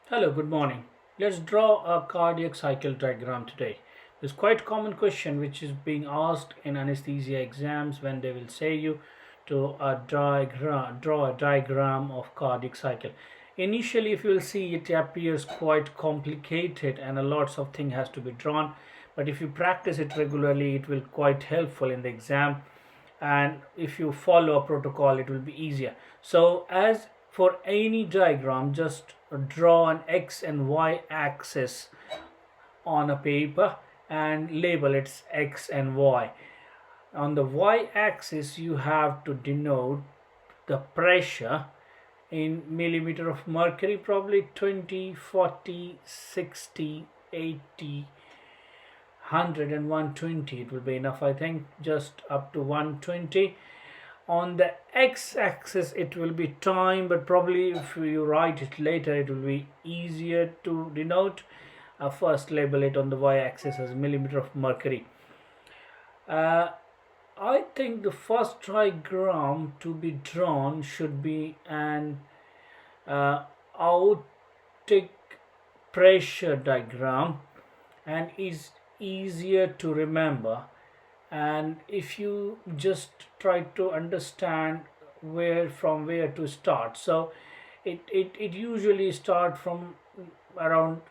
Hello, good morning. Let's draw a cardiac cycle diagram today. This quite common question which is being asked in anesthesia exams when they will say you to draw a diagram of cardiac cycle. Initially, if you will see, it appears quite complicated and a lots of thing has to be drawn. But if you practice it regularly, it will quite helpful in the exam, and if you follow a protocol it will be easier. So as for any diagram, just draw an x and y axis on a paper and label its x and y. On the y axis you have to denote the pressure in millimeter of mercury, probably 20, 40, 60, 80, 100 and 120. It will be enough, I think, just up to 120. On the x-axis it will be time, but probably if you write it later it will be easier to denote. First label it on the y-axis as millimeter of mercury. I think the first diagram to be drawn should be an aortic pressure diagram and is easier to remember. And if you just try to understand where to start, so it usually start from around,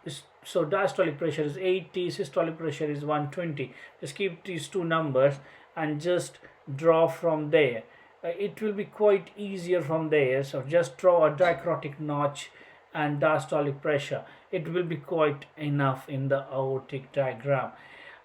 so diastolic pressure is 80, systolic pressure is 120. Just keep these two numbers and just draw from there. It will be quite easier from there, so just draw a dichrotic notch and diastolic pressure. It will be quite enough in the aortic diagram.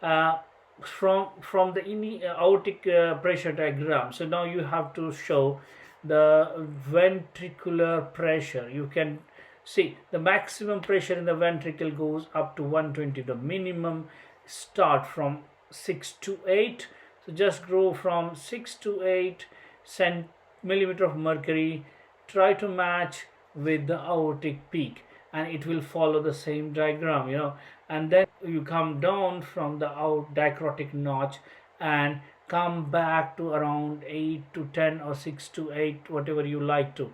uh, from the aortic pressure diagram, so now you have to show the ventricular pressure. You can see the maximum pressure in the ventricle goes up to 120. The minimum start from 6 to 8. So just grow from 6 to 8 millimeter of mercury. Try to match with the aortic peak and it will follow the same diagram, and then you come down from the out dichrotic notch and come back to around 8 to 10 or 6 to 8, whatever you like to.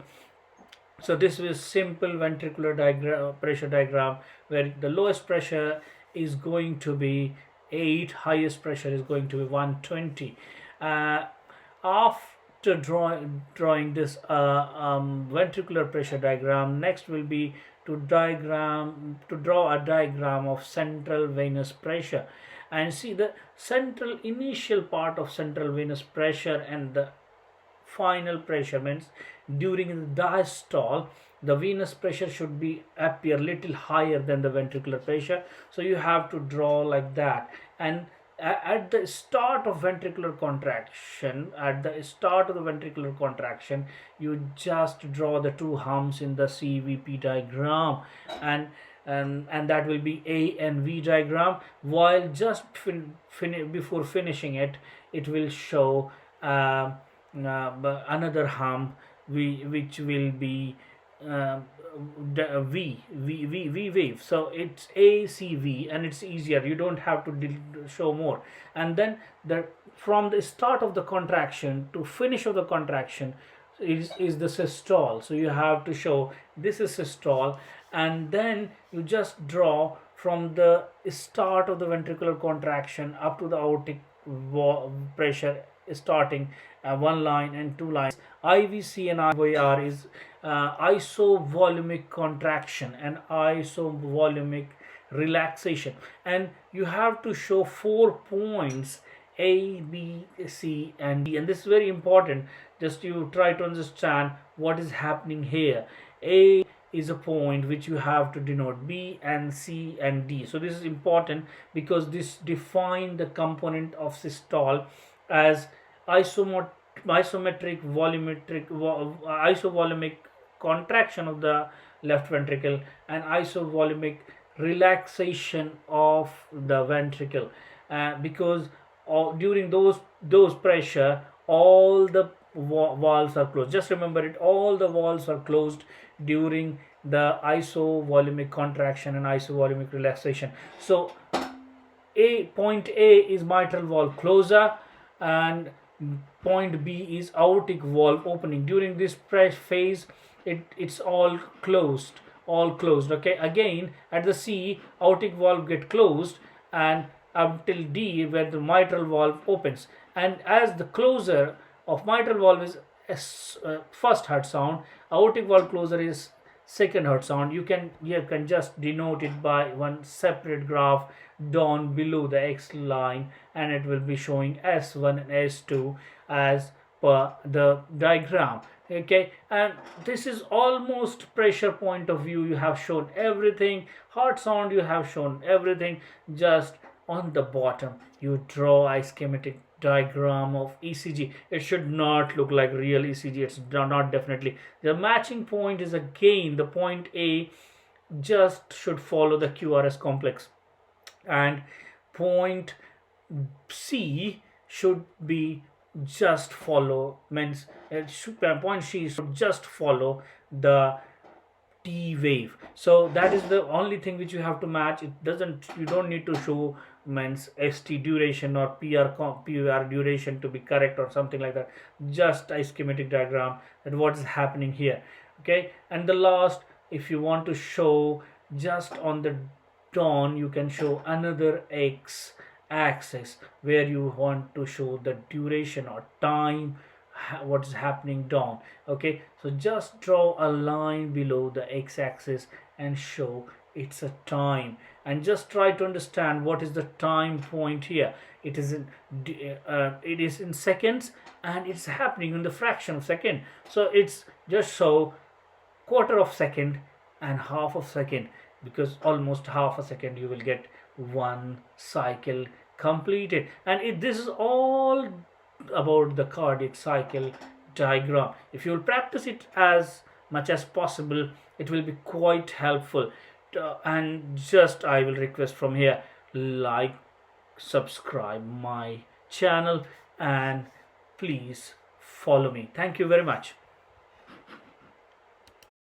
So this is simple ventricular pressure diagram where the lowest pressure is going to be 8, highest pressure is going to be 120. After drawing this ventricular pressure diagram, next will be to draw a diagram of central venous pressure and see the central initial part of central venous pressure and the final pressure. Means during the diastole the venous pressure should be appear little higher than the ventricular pressure, so you have to draw like that. And at the start of ventricular contraction, you just draw the two humps in the CVP diagram, and that will be A and V diagram. While just before finishing it, it will show another hump which will be uh, V wave. So it's ACV and it's easier. You don't have to show more. And then from the start of the contraction to finish of the contraction is the systole. So you have to show this is systole, and then you just draw from the start of the ventricular contraction up to the aortic pressure starting one line and two lines. IVC and IVR is isovolumic contraction and isovolumic relaxation, and you have to show 4 points A, B, C and D, and this is very important. Just you try to understand what is happening here. A is a point which you have to denote, B and C and D. So this is important because this define the component of systole as isometric isovolumic contraction of the left ventricle and isovolumic relaxation of the ventricle, because during those pressure all the valves are closed. Just remember it, all the valves are closed during the isovolumic contraction and isovolumic relaxation. So point A is mitral valve closure and point B is aortic valve opening. During this phase it's all closed, all closed. Okay, again at the C, aortic valve get closed, and until D where the mitral valve opens. And as the closer of mitral valve is first heart sound, aortic valve closer is second heart sound. You can just denote it by one separate graph down below the X line, and it will be showing S1 and S2 as per the diagram. Okay, and this is almost pressure point of view. You have shown everything. Heart sound, you have shown everything. Just on the bottom you draw a schematic diagram of ECG. It should not look like real ECG. It's not definitely. The matching point is again the point A, just should follow the QRS complex, and point C should be just follow, means it should, point C should just follow the T wave. So that is the only thing which you have to match. It doesn't, you don't need to show means ST duration or PR duration to be correct or something like that. Just a schematic diagram that what is happening here. Okay, and the last, if you want to show just on the dawn, you can show another X axis where you want to show the duration or time what is happening down. Okay, so just draw a line below the x-axis and show it's a time, and just try to understand what is the time point here. It is in seconds, and it's happening in the fraction of second. So it's just so quarter of second and half of second, because almost half a second you will get one cycle completed. And this is all about the cardiac cycle diagram. If you will practice it as much as possible, it will be quite helpful. And just I will request from here, like, subscribe my channel, and please follow me. Thank you very much.